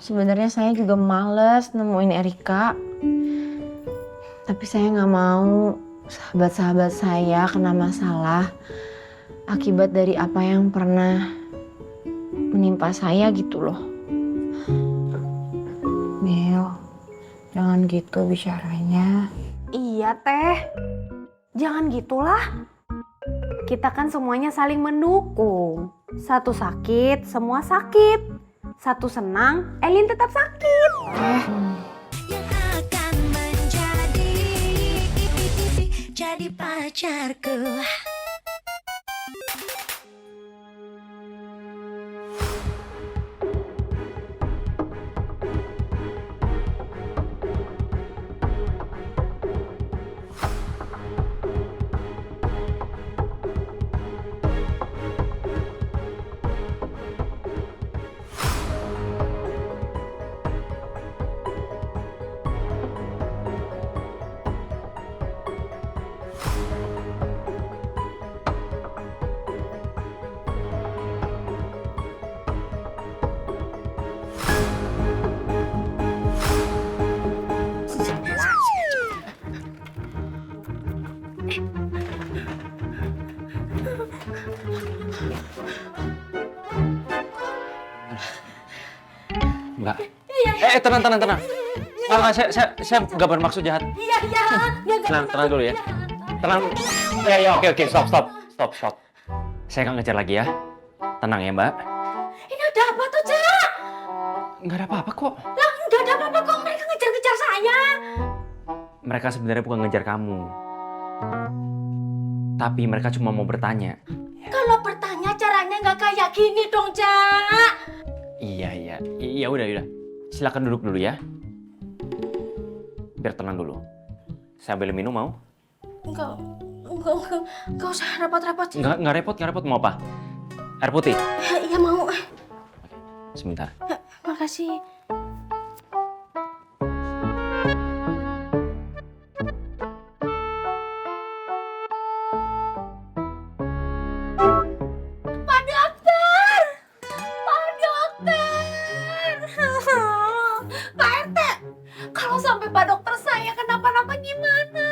Sebenarnya saya juga males nemuin Erika. Tapi saya nggak mau sahabat-sahabat saya kena masalah akibat dari apa yang pernah menimpa saya gitu loh. Mil, jangan gitu bicaranya. Iya teh, jangan gitulah. Kita kan semuanya saling mendukung. Satu sakit, semua sakit. Satu senang, Elin tetap sakit. Yang akan jadi pacarku. Enggak. Tenang. Enggak, saya nggak bermaksud jahat. Iya. Tenang dulu ya. Tenang. Ya, oke. Stop. Saya nggak ngejar lagi ya. Tenang ya, Mbak. Ini ada apa tuh, Cak? Nggak ada apa-apa kok. Lah, nggak ada apa-apa kok. Mereka ngejar-ngejar saya. Mereka sebenarnya bukan ngejar kamu. Tapi mereka cuma mau bertanya. Kalau bertanya caranya nggak kayak gini dong, Cak. Iya. Ya udah. Silakan duduk dulu ya. Biar tenang dulu. Saya ambil minum mau? Enggak usah repot-repot. Nggak repot. Mau apa? Air putih? Iya mau. Sebentar. Makasih. Pak Dokter! Pak RT! Kalau sampai Pak Dokter saya kenapa-napa gimana?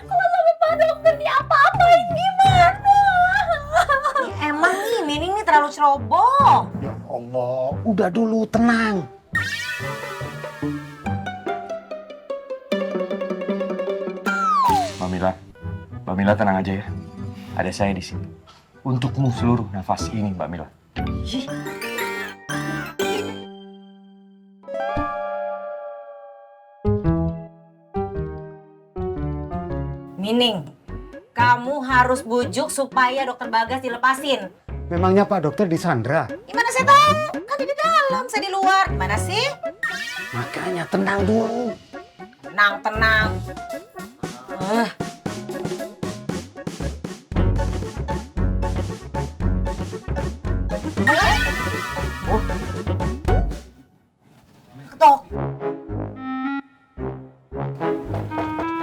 Kalau sampai Pak Dokter diapa-apain gimana? Emang nih, Nining nih terlalu ceroboh. Ya Allah, udah dulu tenang. Mbak Mila tenang aja ya. Ada saya di sini. Untukmu seluruh nafas ini, Mbak Mila. Nining, kamu harus bujuk supaya Dokter Bagas dilepasin. Memangnya Pak Dokter disandra? Gimana saya tahu? Kan dia di dalam, saya di luar. Gimana sih? Makanya tenang dulu. Tenang. Ketok.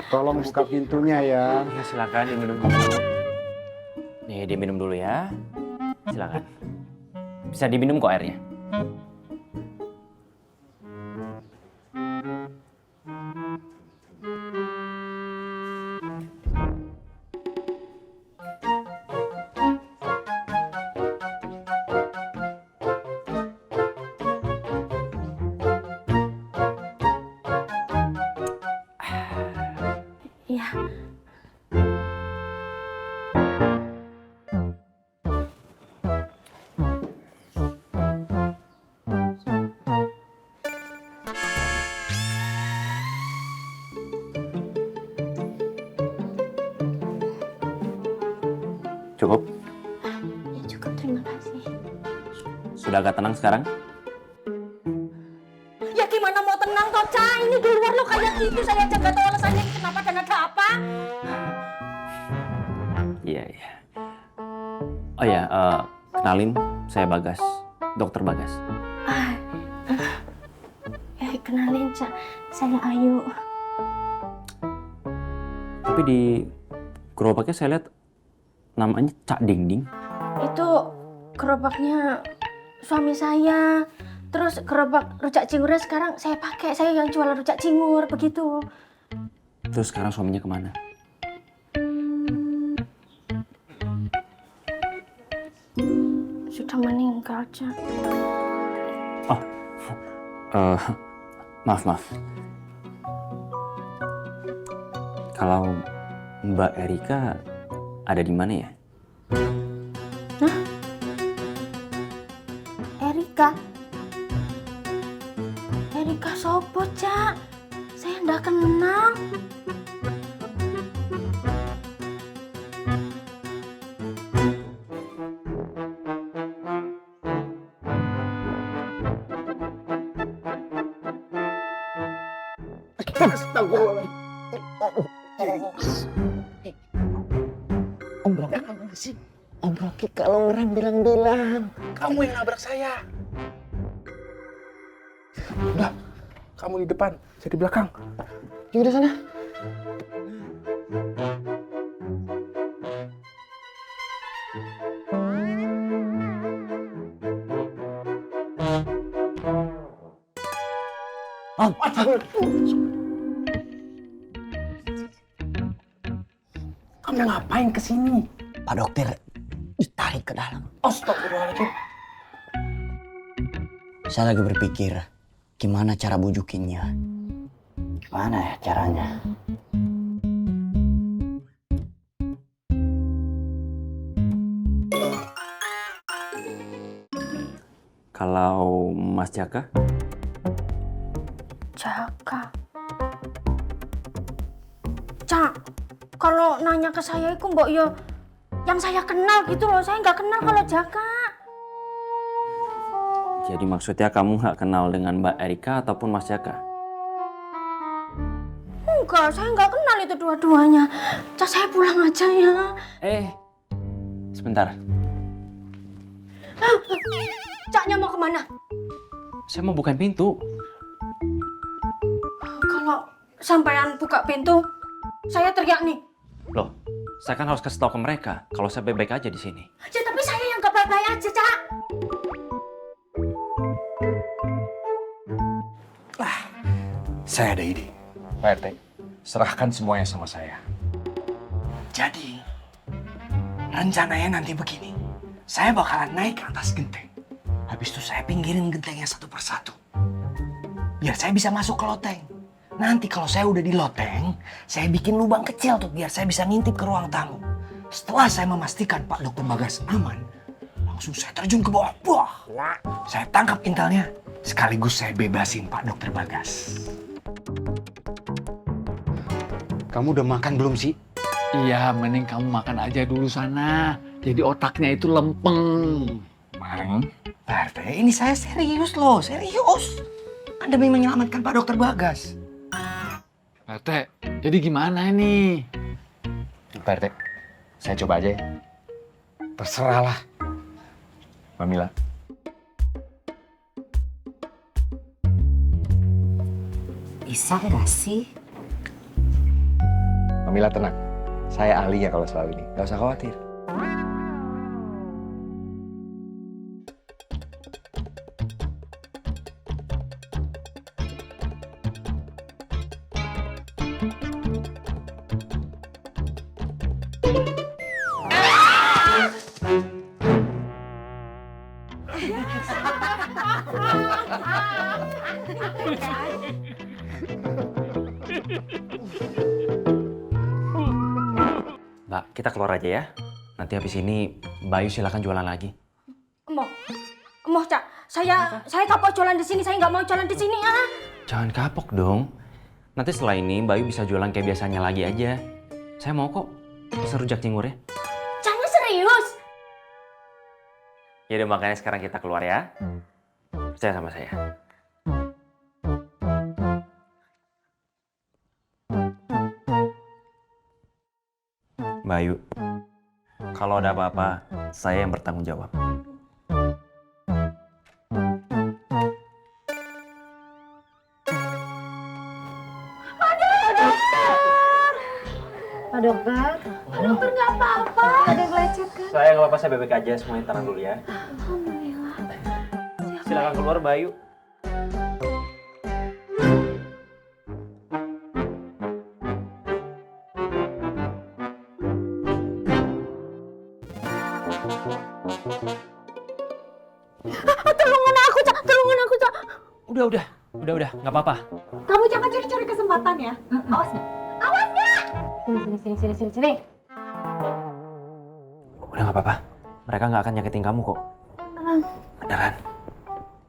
Tolong buka pintunya ya. Ya, silakan diminum dulu. Nih, diminum dulu ya. Silakan. Bisa diminum kok airnya. Iya. Cukup? Ya cukup, terima kasih. Sudah agak tenang sekarang? Ya gimana mau tenang toh, Ca? Ini di luar lo kayak gitu, saya aja gak tahu alasannya kenapa dan ada apa. Iya. Oh ya, kenalin, saya Bagas, Dokter Bagas. Kenalin, Ca. Saya Ayu. Tapi di gerobaknya saya lihat namanya Cak Ding Ding. Itu gerobaknya suami saya. Terus gerobak rujak cingurnya sekarang saya pakai, saya yang jualan rujak cingur begitu. Terus sekarang suaminya kemana? Sudah meninggal, Cak. Maaf. Kalau Mbak Erika ada di mana ya? Erika sopo, Cak? Saya ndak kenal. Om Rocky kalau ngerem bilang-bilang. Kamu yang nabrak saya. Udah, kamu di depan, saya di belakang. Yaudah sana. Kamu ngapain kesini? Pak dokter ditarik ke dalam. Astagfirullahaladzim. Saya lagi berpikir gimana cara bujukinnya. Gimana ya caranya? Kalau Mas Jaka? Jaka. Cak, kalau nanya ke saya itu mbok yo yang saya kenal gitu loh. Saya nggak kenal kalau Jaka. Jadi maksudnya kamu nggak kenal dengan Mbak Erika ataupun Mas Jaka? Enggak, saya nggak kenal itu dua-duanya. Cak, saya pulang aja ya. Sebentar. Caknya mau kemana? Saya mau bukain pintu. Kalau sampean buka pintu, saya teriak nih. Loh, saya kan harus kasih tahu ke mereka kalau saya baik-baik aja di sini. Ya tapi saya yang gak baik-baik aja, Cak. Saya ada ide. Pak RT, serahkan semuanya sama saya. Jadi, rencananya nanti begini. Saya bakalan naik ke atas genteng. Habis itu saya pinggirin gentengnya satu persatu. Biar saya bisa masuk ke loteng. Nanti kalau saya udah di loteng, saya bikin lubang kecil tuh biar saya bisa ngintip ke ruang tamu. Setelah saya memastikan Pak Dokter Bagas aman, langsung saya terjun ke bawah. Wah, saya tangkap intelnya, sekaligus saya bebasin Pak Dokter Bagas. Kamu udah makan belum sih? Iya, mending kamu makan aja dulu sana. Jadi otaknya itu lempeng. Mang, Pak RT, ini saya serius loh, serius. Anda memang menyelamatkan Pak Dokter Bagas. Pak RT, jadi gimana ini? Pak RT, saya coba aja ya. Terserahlah. Mbak Mila. Bisa nggak sih? Mbak Mila tenang, saya ahlinya kalau soal ini, nggak usah khawatir. Mbak, kita keluar aja ya. Nanti habis ini Bayu silakan jualan lagi. Emoh, Cak. Saya kapok jualan di sini. Saya nggak mau jualan di sini, ah. Jangan kapok dong. Nanti setelah ini Bayu bisa jualan kayak biasanya lagi aja. Saya mau kok pesen rujak cingur ya. Caknya serius. Ya udah makanya sekarang kita keluar ya. Percaya sama saya. Bayu, kalau ada apa-apa, saya yang bertanggung jawab. Pak dokter. Pak dokter nggak apa-apa. Ada yang lecet kan? Saya nggak apa-apa, saya bebek aja. Semuanya tenang dulu ya. Alhamdulillah. Silakan keluar Bayu. Tolongin aku, Cak. Tolongin aku, Cak. Udah, nggak apa-apa. Kamu jangan cari-cari kesempatan ya. Awas nggak? Awas nggak? Sini. Udah nggak apa-apa. Mereka nggak akan nyakitin kamu kok. Beneran.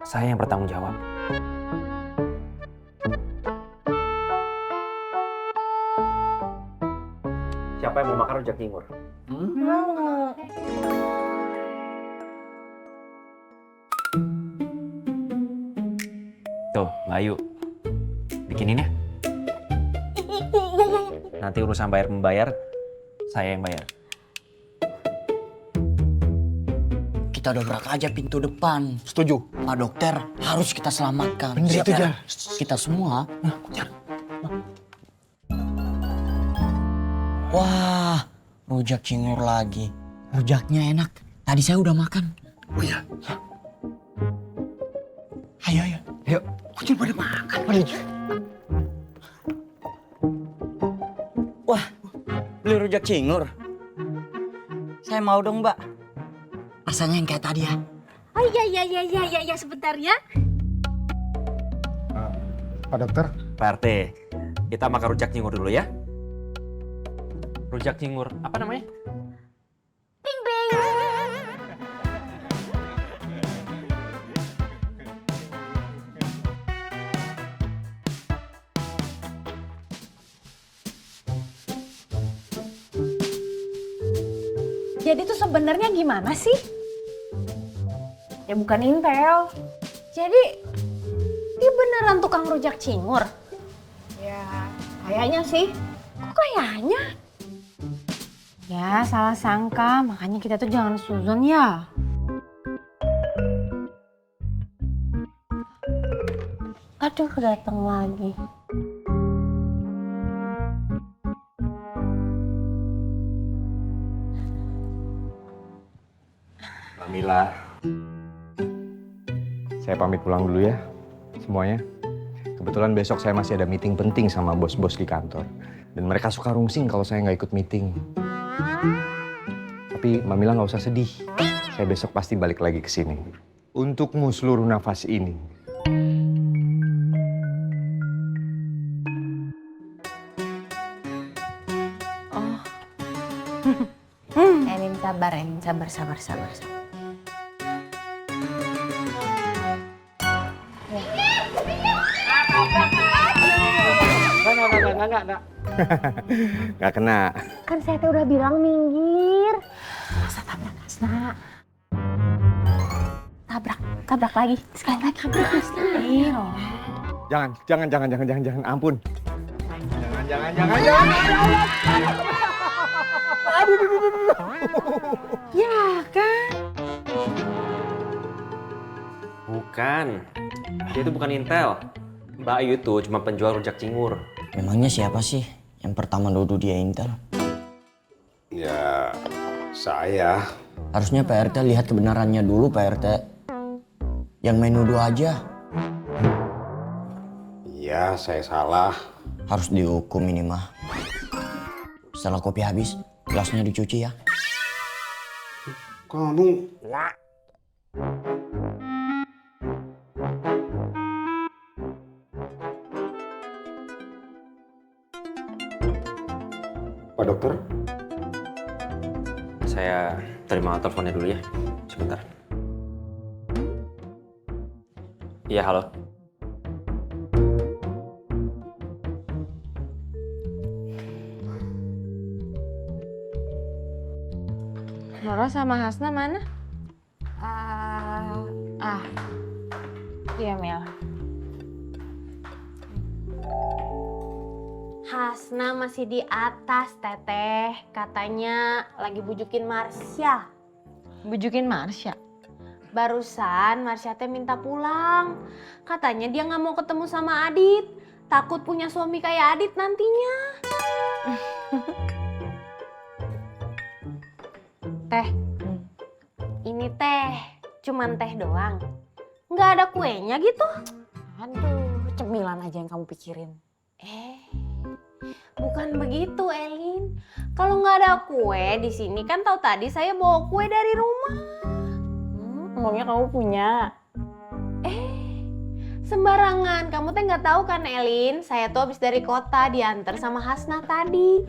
Saya yang bertanggung jawab. Siapa yang mau makan rujak cingur? Tuh, Bayu. Bikinin ya. Nanti urusan bayar membayar, saya yang bayar. Kita dobrak aja pintu depan. Setuju. Pak dokter harus kita selamatkan. Bener itu, Jar. Kita semua. Wah, rujak cingur lagi. Rujaknya enak. Tadi saya udah makan. Oh iya. Ayo. Kucing pada makan. Wah, beli rujak cingur. Saya mau dong, Mbak. Rasanya yang kayak tadi ya. Oh iya, sebentar ya. Pak dokter, Pak RT, kita makan rujak cingur dulu ya. Rujak cingur, apa namanya? Jadi tuh sebenarnya gimana sih? Ya bukan Intel. Jadi dia beneran tukang rujak cingur? Ya, kayaknya sih. Kok kayaknya? Ya, salah sangka. Makanya kita tuh jangan suzon ya. Aduh, datang lagi. Mila, saya pamit pulang dulu ya semuanya. Kebetulan besok saya masih ada meeting penting sama bos-bos di kantor. Dan mereka suka rungsing kalau saya nggak ikut meeting. Tapi Mbak Mila nggak usah sedih. Saya besok pasti balik lagi ke sini. Untukmu seluruh nafas ini. Enin sabar. Enggak. Nggak kena. Kan saya tuh udah bilang minggir. Masa tabrak Hasna? Tabrak lagi. Sekali lagi tabrak Hasna. Jangan. Ampun. Jangan. Ya kan? Bukan. Dia itu bukan Intel. Mbak Ayu tuh cuma penjual rujak cingur. Memangnya siapa sih yang pertama nuduh dia Intel? ya saya. Harusnya Pak RT lihat kebenarannya dulu, Pak RT. Yang main nuduh aja. Iya, saya salah. Harus dihukum ini mah. Setelah kopi habis, gelasnya dicuci ya. Kamu Pak dokter, Saya terima teleponnya dulu ya. Sebentar. Iya, halo. Roro sama Hasna mana? Iya Mel. Hasna masih di atas, Teteh. Katanya lagi bujukin Marsha. Bujukin Marsha. Barusan Marsha teh minta pulang. Katanya dia nggak mau ketemu sama Adit. Takut punya suami kayak Adit nantinya. Teh, ini teh cuman teh doang. Nggak ada kuenya gitu? Aduh, cemilan aja yang kamu pikirin. Bukan begitu, Elin. Kalau nggak ada kue di sini kan tahu tadi saya bawa kue dari rumah. Emangnya kamu punya? Sembarangan, kamu teh nggak tahu kan, Elin? Saya tuh habis dari kota diantar sama Hasna tadi.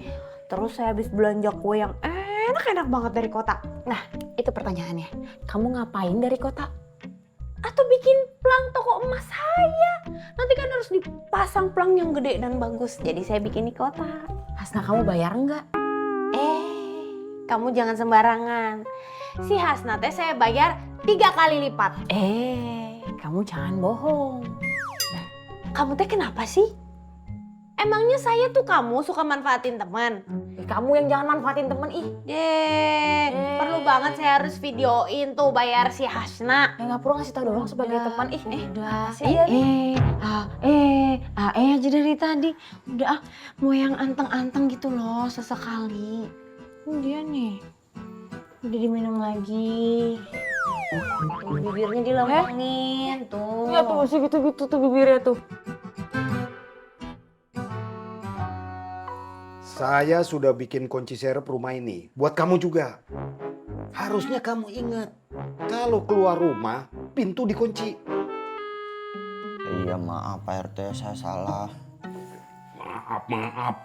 Terus saya habis belanja kue yang enak-enak banget dari kota. Nah, itu pertanyaannya. Kamu ngapain dari kota? Atau bikin plang toko emas saya. Nanti kan harus dipasang plang yang gede dan bagus. Jadi saya bikin di kota. Hasna, kamu bayar nggak? Kamu jangan sembarangan. Si Hasna teh saya bayar 3 kali lipat. Kamu jangan bohong. Kamu teh kenapa sih? Emangnya saya tuh kamu suka manfaatin teman? Kamu yang jangan manfaatin temen, ih. Perlu banget saya harus videoin tuh bayar si Hasna. Ya nggak perlu ngasih tau doang sebagai teman, ih. Udah. Aja dari tadi. Udah mau yang anteng-anteng gitu loh, sesekali. Dia nih. Udah diminum lagi. Tuh, bibirnya dilambangin, tuh. Ya tuh masih gitu-gitu tuh bibirnya tuh. Saya sudah bikin kunci serep rumah ini. Buat kamu juga. Harusnya kamu ingat. Kalau keluar rumah, pintu dikunci. Iya maaf Pak RT, saya salah. Maaf.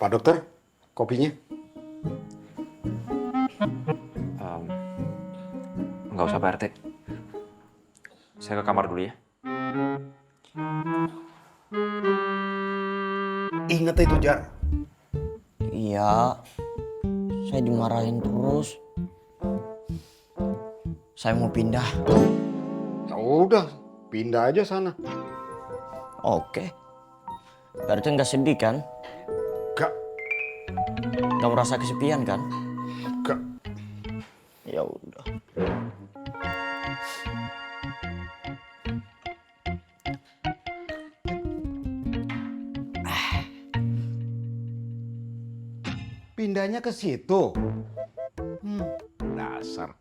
Pak dokter, kopinya? Nggak usah Pak RT. Saya ke kamar dulu ya. Ingat itu, Jar. Iya, saya dimarahin terus. Saya mau pindah. Ya udah, pindah aja sana. Oke. Pak RT nggak sedih kan? Gak. Nggak merasa kesepian kan? Gak. Ya udah. Pindahnya ke situ. Dasar.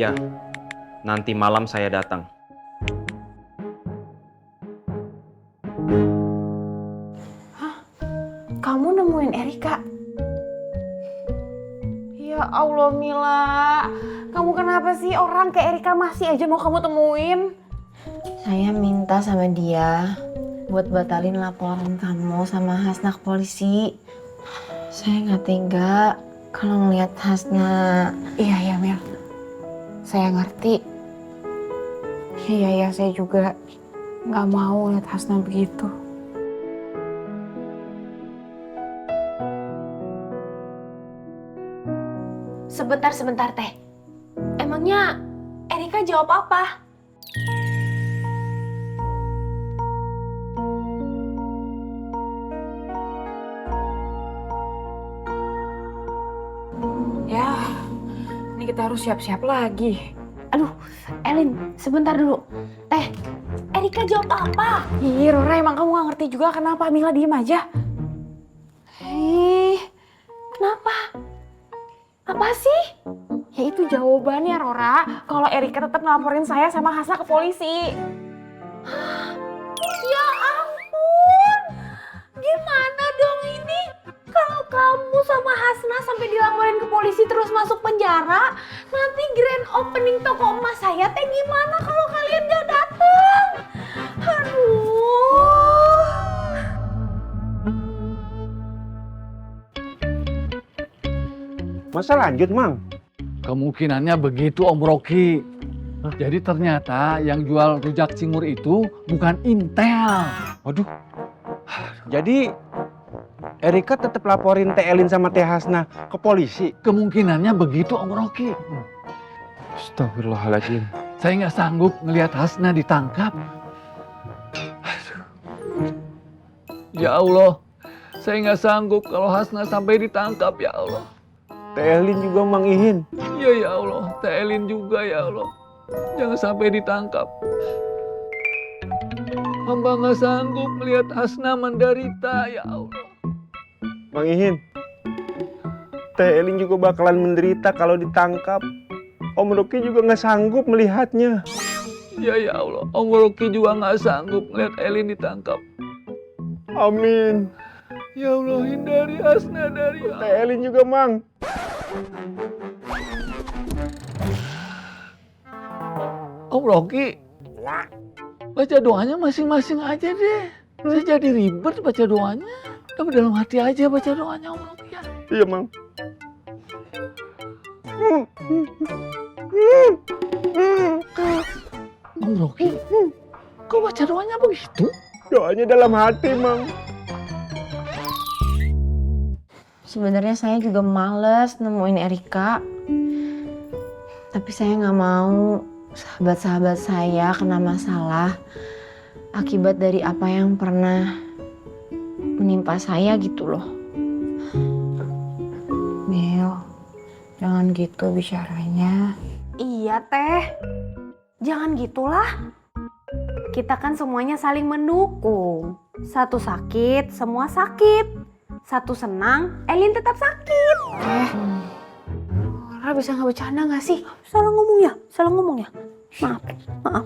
Ya, nanti malam saya datang. Kamu nemuin Erika? Ya Allah Mila, kamu kenapa sih orang kayak Erika masih aja mau kamu temuin? Saya minta sama dia buat batalin laporan kamu sama Hasna ke polisi. Saya nggak tega kalau ngeliat Hasna. Iya Mil, saya ngerti. Iya saya juga nggak mau lihat Hasna begitu. Sebentar teh. Emangnya Erika jawab apa? Ya, ini kita harus siap-siap lagi. Aduh, Elin, sebentar dulu. Teh, Erika jawab apa? Ih, Rora, emang kamu gak ngerti juga kenapa Mila diem aja? Kenapa? Apa sih? Ya itu jawabannya, Rora. Kalau Erika tetap ngelaporin saya sama Hasna ke polisi. Ya ampun, gimana dong ini? Kalau kamu sama Hasna sampai dilaporin ke polisi terus masuk penjara, nanti grand opening toko emas saya teh gimana kalau kalian gak datang? Aduh. Masa lanjut, Mang? Kemungkinannya begitu Om Rocky. Jadi ternyata yang jual rujak cingur itu bukan Intel. Waduh. Jadi Erika tetap laporin Teh Elin sama Teh Hasna ke polisi. Kemungkinannya begitu Om Rocky. Astagfirullahaladzim. Saya nggak sanggup ngelihat Hasna ditangkap. Ya Allah, saya nggak sanggup kalau Hasna sampai ditangkap ya Allah. Teh Elin juga Mang Ihin. Iya ya Allah, Teh Elin juga ya Allah. Jangan sampai ditangkap. Hamba nggak sanggup melihat Hasna menderita ya Allah. Mang Ihin. Teh Elin juga bakalan menderita kalau ditangkap. Om Rocky juga nggak sanggup melihatnya. Ya ya Allah, Om Rocky juga nggak sanggup melihat Elin ditangkap. Amin. Ya Allah, hindari Hasna dari Teh Elin juga Mang. Om Rocky, baca doanya masing-masing aja deh. Saya jadi ribet baca doanya. Tapi dalam hati aja baca doanya Om Rocky ya. Iya Mang. Om Rocky, kok baca doanya begitu? Doanya dalam hati Mang. Sebenarnya saya juga males nemuin Erika. Tapi saya nggak mau sahabat-sahabat saya kena masalah akibat dari apa yang pernah menimpa saya gitu loh. Mil, jangan gitu bicaranya. Iya Teh, jangan gitulah. Kita kan semuanya saling mendukung. Satu sakit, semua sakit. Satu senang, Elin tetap sakit. Ra bisa nggak bercanda nggak sih? Salah ngomong ya. Maaf.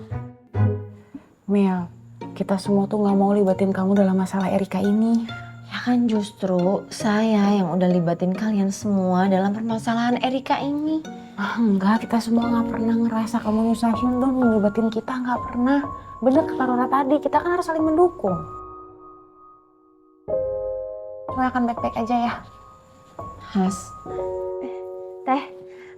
Mil, kita semua tuh nggak mau libatin kamu dalam masalah Erika ini. Ya kan justru saya yang udah libatin kalian semua dalam permasalahan Erika ini. Enggak, kita semua nggak pernah ngerasa kamu nyusahin dong ngelibatin kita, nggak pernah. Bener kata Rora tadi, kita kan harus saling mendukung. Semua akan baik-baik aja ya. Has, Teh,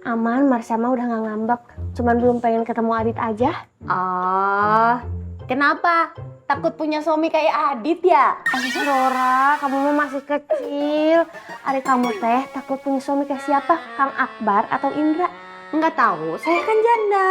aman, Marsama udah gak ngambek. Cuman belum pengen ketemu Adit aja. Oh, kenapa? Takut punya suami kayak Adit ya? Rora, kamu mah masih kecil. Adik kamu teh takut punya suami kayak siapa? Kang Akbar atau Indra? Nggak tahu, saya kan janda.